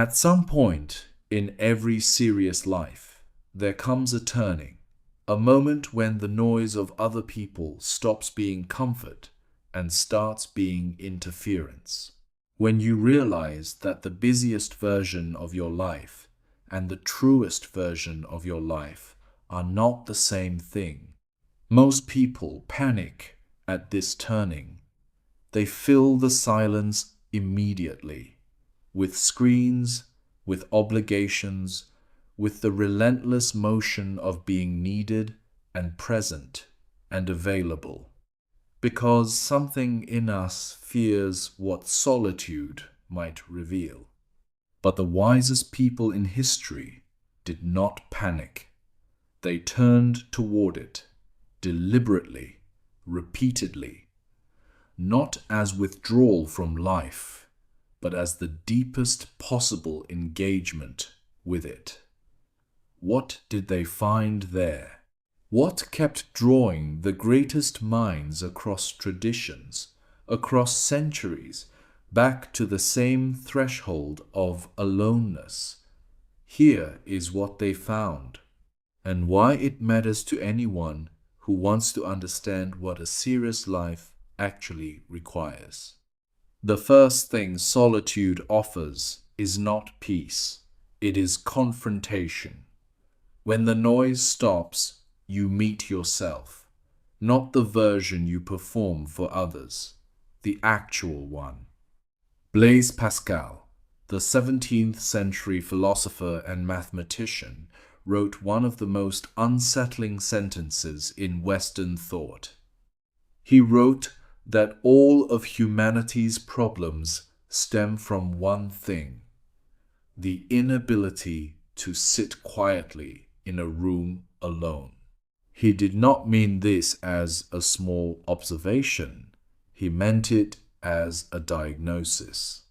At some point in every serious life, there comes a turning, a moment when the noise of other people stops being comfort and starts being interference. When you realize that the busiest version of your life and the truest version of your life are not the same thing. Most people panic at this turning. They fill the silence immediately with screens, with obligations, with the relentless motion of being needed and present and available. Because something in us fears what solitude might reveal. But the wisest people in history did not panic. They turned toward it, deliberately, repeatedly, not as withdrawal from life, but as the deepest possible engagement with it. What did they find there? What kept drawing the greatest minds across traditions, across centuries, back to the same threshold of aloneness? Here is what they found, and why it matters to anyone who wants to understand what a serious life actually requires. The first thing solitude offers is not peace, it is confrontation. When the noise stops, you meet yourself, not the version you perform for others, the actual one. Blaise Pascal, the 17th century philosopher and mathematician, wrote one of the most unsettling sentences in Western thought. He wrote that all of humanity's problems stem from one thing: the inability to sit quietly in a room alone. He did not mean this as a small observation. He meant it as a diagnosis.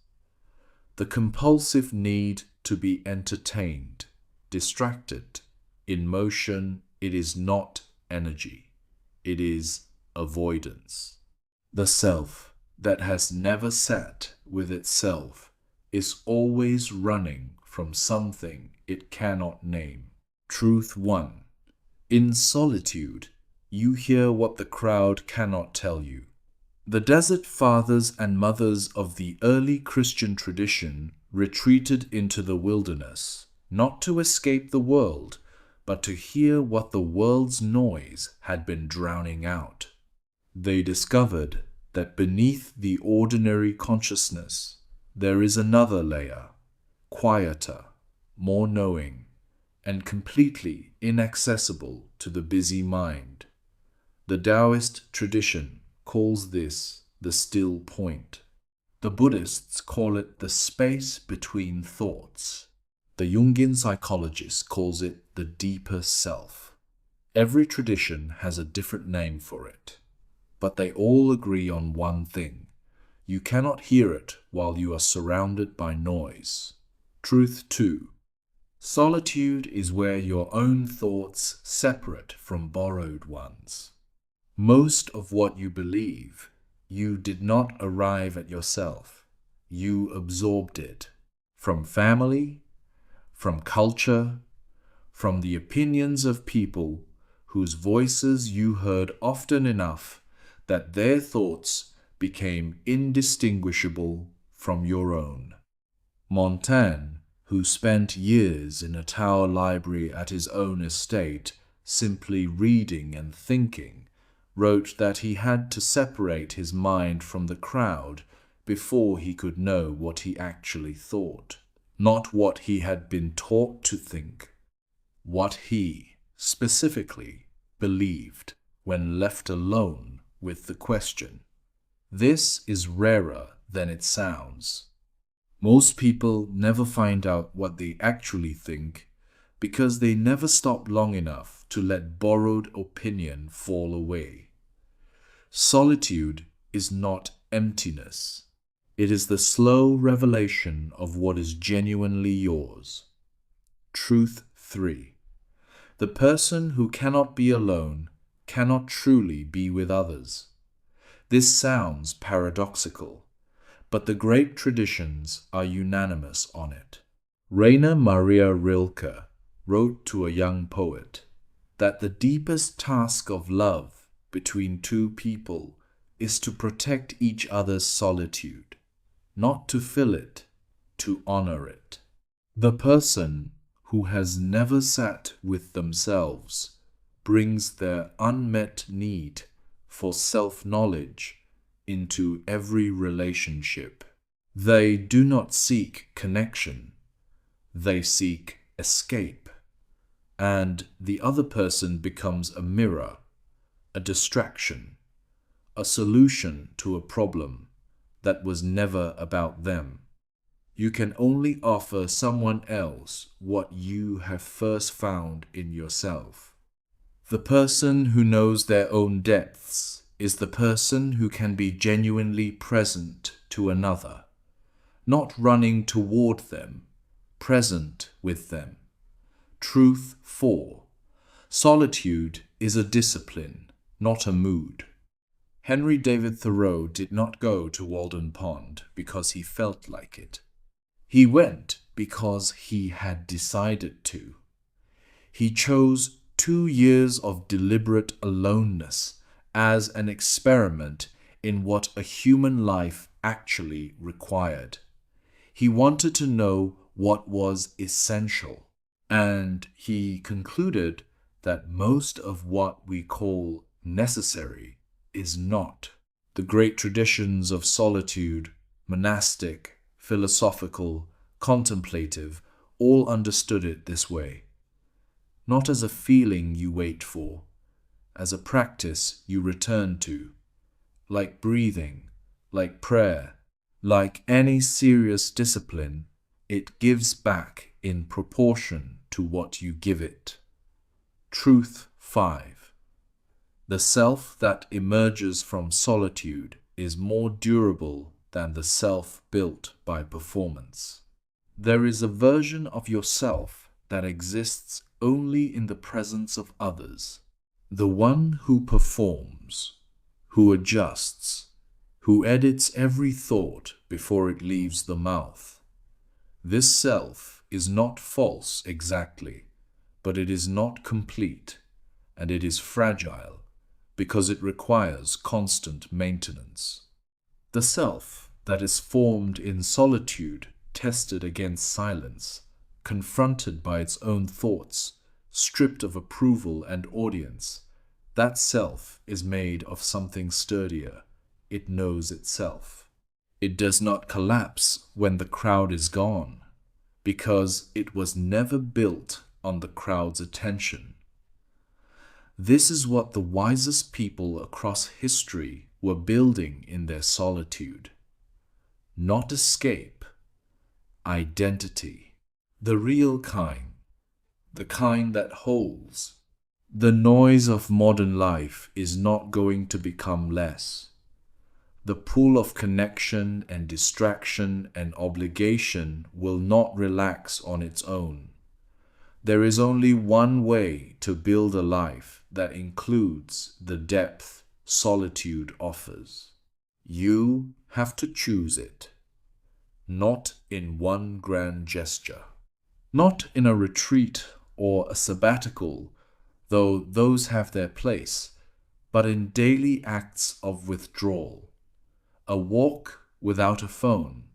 The compulsive need to be entertained, distracted, in motion, it is not energy. It is avoidance. The self that has never sat with itself is always running from something it cannot name. Truth 1. In solitude, you hear what the crowd cannot tell you. The desert fathers and mothers of the early Christian tradition retreated into the wilderness, not to escape the world, but to hear what the world's noise had been drowning out. They discovered that beneath the ordinary consciousness, there is another layer, quieter, more knowing, and completely inaccessible to the busy mind. The Taoist tradition calls this the still point. The Buddhists call it the space between thoughts. The Jungian psychologist calls it the deeper self. Every tradition has a different name for it, but they all agree on one thing: you cannot hear it while you are surrounded by noise. Truth 2. Solitude is where your own thoughts separate from borrowed ones. Most of what you believe, you did not arrive at yourself. You absorbed it from family, from culture, from the opinions of people whose voices you heard often enough that their thoughts became indistinguishable from your own. Montaigne, who spent years in a tower library at his own estate, simply reading and thinking, wrote that he had to separate his mind from the crowd before he could know what he actually thought, not what he had been taught to think, what he, specifically, believed when left alone with the question. This is rarer than it sounds. Most people never find out what they actually think because they never stop long enough to let borrowed opinion fall away. Solitude is not emptiness. It is the slow revelation of what is genuinely yours. Truth 3. The person who cannot be alone cannot truly be with others. This sounds paradoxical, but the great traditions are unanimous on it. Rainer Maria Rilke wrote to a young poet that the deepest task of love between two people is to protect each other's solitude, not to fill it, to honor it. The person who has never sat with themselves brings their unmet need for self-knowledge into every relationship. They do not seek connection, they seek escape, and the other person becomes a mirror, a distraction, a solution to a problem that was never about them. You can only offer someone else what you have first found in yourself. The person who knows their own depths is the person who can be genuinely present to another, not running toward them, present with them. Truth 4. Solitude is a discipline, not a mood. Henry David Thoreau did not go to Walden Pond because he felt like it. He went because he had decided to. He chose 2 years of deliberate aloneness as an experiment in what a human life actually required. He wanted to know what was essential, and he concluded that most of what we call necessary is not. The great traditions of solitude, monastic, philosophical, contemplative, all understood it this way. Not as a feeling you wait for, as a practice you return to, like breathing, like prayer, like any serious discipline, it gives back in proportion to what you give it. Truth 5. The self that emerges from solitude is more durable than the self built by performance. There is a version of yourself that exists only in the presence of others. The one who performs, who adjusts, who edits every thought before it leaves the mouth. This self is not false exactly, but it is not complete, and it is fragile because it requires constant maintenance. The self that is formed in solitude, tested against silence, confronted by its own thoughts, stripped of approval and audience, that self is made of something sturdier. It knows itself. It does not collapse when the crowd is gone, because it was never built on the crowd's attention. This is what the wisest people across history were building in their solitude. Not escape, identity. The real kind, the kind that holds. The noise of modern life is not going to become less. The pull of connection and distraction and obligation will not relax on its own. There is only one way to build a life that includes the depth solitude offers. You have to choose it, not in one grand gesture, not in a retreat or a sabbatical, though those have their place, but in daily acts of withdrawal. A walk without a phone,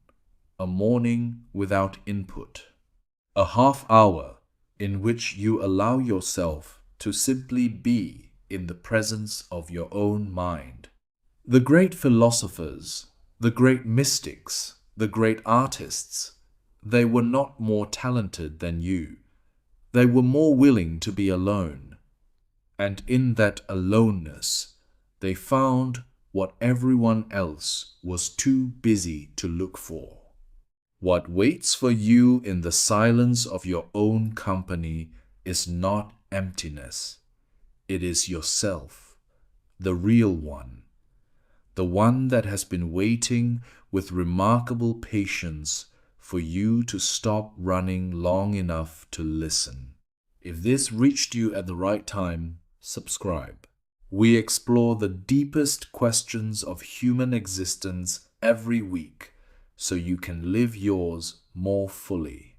a morning without input, a half hour in which you allow yourself to simply be in the presence of your own mind. The great philosophers, the great mystics, the great artists, they were not more talented than you. They were more willing to be alone. And in that aloneness, they found what everyone else was too busy to look for. What waits for you in the silence of your own company is not emptiness. It is yourself, the real one, the one that has been waiting with remarkable patience for you to stop running long enough to listen. If this reached you at the right time, subscribe. We explore the deepest questions of human existence every week, so you can live yours more fully.